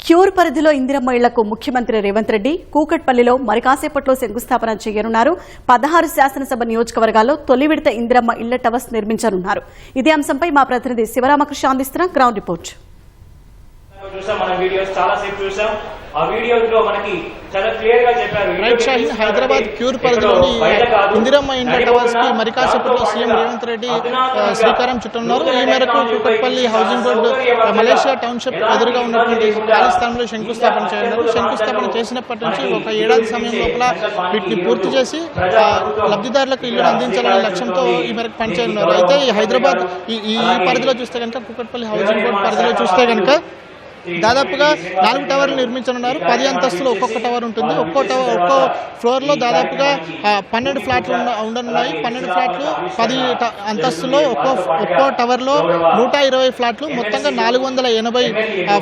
Cure పరిధిలో ఇందిరమ్మ ఇళ్లకు ముఖ్యమంత్రి రేవంత్ రెడ్డి కూకట్పల్లిలో మరి కాసేపట్లో శంకుస్థాపన చేయనున్నారు. 16 శాసనసభ నియోజకవర్గాల్లో తొలి విడత ఇందిరమ్మ ఇళ్ల టవర్స్ నిర్మించనున్నారు. ఇదే అంశంపై మా ప్రతినిధి శివరామకృష్ణ అందిస్తున్న గ్రౌండ్ రిపోర్ట్. హైదరాబాద్ క్యూర్ పరిధిలోని ఇందిరమ్మ ఇండ్ల టవర్స్ కి మరి కాసేపట్లో సీఎం రేవంత్ రెడ్డి శ్రీకారం చుట్టనున్నారు. ఈ మేరకు Kukatpally housing board Malaysia township ఎదురుగా ఉన్నటువంటి ఖాళీ స్థలంలో శంకుస్థాపన చేయనున్నారు. శంకుస్థాపన చేసినప్పటి నుంచి ఒక ఏడాది సమయం లోపల వీటిని పూర్తి చేసి లబ్ధిదారులకు ఇల్లు అందించాలనే లక్ష్యంతో ఈ మేరకు పనిచేయనున్నారు. అయితే ఈ హైదరాబాద్ ఈ పరిధిలో చూస్తే కనుక కూకట్పల్లి హౌసింగ్ బోర్డు పరిధిలో చూస్తే కనుక దాదాపుగా 4 టవర్లు నిర్మించనున్నారు. 10 అంతస్తులు ఒక్కొక్క టవర్ ఉంటుంది. ఒక్కో ఫ్లోర్ లో దాదాపుగా 12 ఫ్లాట్లు ఉండనున్నాయి. 12 ఫ్లాట్లు 10 అంతస్తులో ఒక్కో టవర్ లో 120 ఫ్లాట్లు, మొత్తంగా 480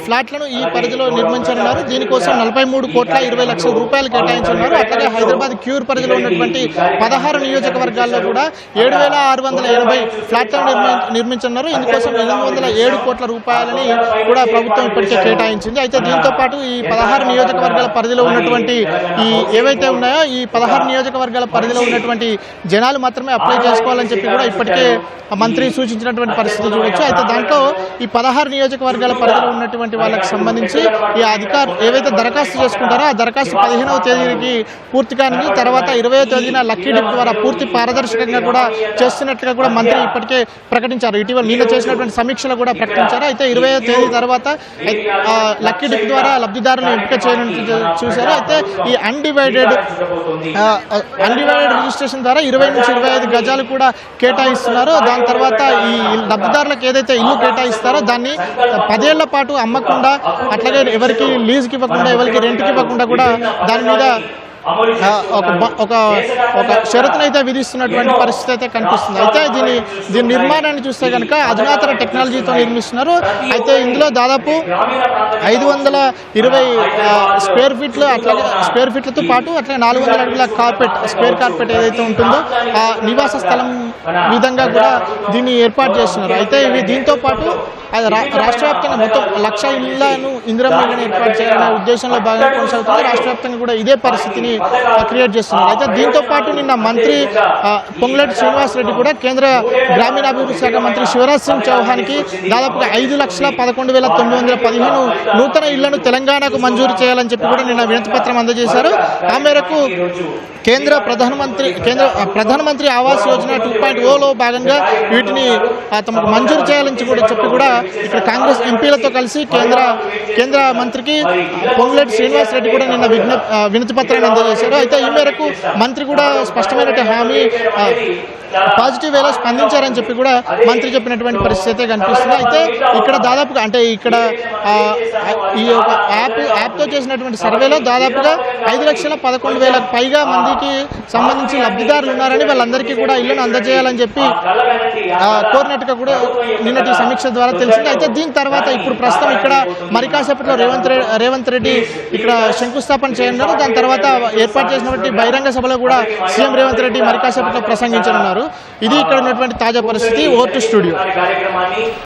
ఫ్లాట్లను ఈ పరిధిలో నిర్మించనున్నారు. దీనికోసం 43,20,00,000 రూపాయలు కేటాయించున్నారు. అట్లాగే హైదరాబాద్ క్యూర్ పరిధిలో ఉన్నటువంటి 16 నియోజకవర్గాల్లో కూడా 7,680 ఫ్లాట్లను నిర్మించనున్నారు. ఇందుకోసం 807 కోట్ల రూపాయలని కూడా ప్రభుత్వం ఇప్పటికే కేటాయించింది. అయితే దీంతో పాటు ఈ 16 నియోజకవర్గాల పరిధిలో ఉన్నటువంటి ఈ ఏవైతే ఉన్నాయో ఈ 16 నియోజకవర్గాల పరిధిలో ఉన్నటువంటి జనాలు మాత్రమే అప్లై చేసుకోవాలని చెప్పి కూడా ఇప్పటికే మంత్రి సూచించినటువంటి పరిస్థితి చూడొచ్చు. అయితే దాంట్లో ఈ 16 నియోజకవర్గాల పరిధిలో ఉన్నటువంటి వాళ్ళకి సంబంధించి ఈ అధికారులు ఏవైతే దరఖాస్తు చేసుకుంటారో ఆ దరఖాస్తు 15వ తేదీకి పూర్తి కానీ తర్వాత 20వ తేదీన లక్కీ డిప్ ద్వారా పూర్తి పారదర్శకంగా కూడా చేస్తున్నట్లుగా కూడా మంత్రి ఇప్పటికే ప్రకటించారు. ఇటీవల నిన్న చేసినటువంటి సమీక్షలో కూడా ప్రకటించారు. అయితే 20వ తేదీ తర్వాత లక్కీ డిప్ ద్వారా లబ్ధిదారులను ఎంపిక చేయడం చూశారు. అయితే ఈ అన్డివైడెడ్ రిజిస్ట్రేషన్ ద్వారా 20 నుంచి 25 గజాలు కూడా కేటాయిస్తున్నారు. దాని తర్వాత ఈ లబ్ధిదారులకు ఏదైతే ఇల్లు కేటాయిస్తారో దాన్ని 10 ఏళ్ల పాటు అమ్మకుండా, అట్లాగే ఎవరికి లీజుకి ఇవ్వకుండా, ఎవరికి రెంట్కి ఇవ్వకుండా కూడా దాని మీద ఒక షరతునైతే విధిస్తున్నటువంటి పరిస్థితి అయితే కనిపిస్తుంది. అయితే దీని నిర్మాణాన్ని చూస్తే కనుక అధునాతన టెక్నాలజీతో నిర్మిస్తున్నారు. అయితే ఇందులో దాదాపు 520 స్క్వేర్ ఫీట్లు, అట్లాగే స్క్వేర్ ఫీట్లతో పాటు అట్లాగే 400 అడుగుల స్క్వేర్ కార్పెట్ ఏదైతే ఉంటుందో ఆ నివాస స్థలం విధంగా కూడా దీన్ని ఏర్పాటు చేస్తున్నారు. అయితే ఇవి దీంతో పాటు రాష్ట్ర వ్యాప్తంగా మొత్తం 1,00,000 ఇళ్లను ఇందిరమ్మ ఇళ్లను ఏర్పాటు చేయాలనే ఉద్దేశంలో భాగంగా కొనసాగుతుంది. రాష్ట్ర వ్యాప్తంగా కూడా ఇదే పరిస్థితిని క్రియేట్ చేస్తున్నారు. అయితే దీంతో పాటు నిన్న మంత్రి పొంగులేటి శ్రీనివాసరెడ్డి కూడా కేంద్ర గ్రామీణాభివృద్ధి శాఖ మంత్రి శివరాజ్ సింగ్ చౌహాన్కి దాదాపుగా 5,11,915 నూతన ఇళ్లను తెలంగాణకు మంజూరు చేయాలని చెప్పి కూడా నిన్న వినతి పత్రం అందజేశారు. ఆ మేరకు కేంద్ర ప్రధానమంత్రి ఆవాస్ యోజన 2.0లో భాగంగా వీటిని తమకు మంజూరు చేయాలని చెప్పి కూడా ఇక్కడ కాంగ్రెస్ ఎంపీలతో కలిసి కేంద్ర మంత్రికి పొంగులేటి శ్రీనివాసరెడ్డి కూడా నిన్న వినతి పత్రాన్ని అందజేశారు. అయితే ఈ మేరకు మంత్రి కూడా స్పష్టమైన హామీ పాజిటివ్ వేలో స్పందించారని చెప్పి కూడా మంత్రి చెప్పినటువంటి పరిస్థితి అయితే కనిపిస్తుంది. అయితే ఇక్కడ దాదాపుగా అంటే ఇక్కడ ఈ యొక్క యాప్తో చేసినటువంటి సర్వేలో దాదాపుగా 5,11,000 పైగా మందికి సంబంధించి లబ్ధిదారులు ఉన్నారని, వాళ్ళందరికీ కూడా ఇళ్లను అందజేయాలని చెప్పి కోరినట్టుగా కూడా నిన్నటి సమీక్ష ద్వారా తెలిసింది. అయితే దీని తర్వాత ఇప్పుడు ప్రస్తుతం ఇక్కడ మరి కాసేపట్లో రేవంత్ రెడ్డి ఇక్కడ శంకుస్థాపన చేయనున్నారు. దాని తర్వాత ఏర్పాటు చేసినటువంటి బహిరంగ సభలో కూడా సీఎం రేవంత్ రెడ్డి మరి కాసేపట్లో ప్రసంగించనున్నారు. ఇది ఇక్కడ ఉన్నటువంటి తాజా పరిస్థితి. Over to studio.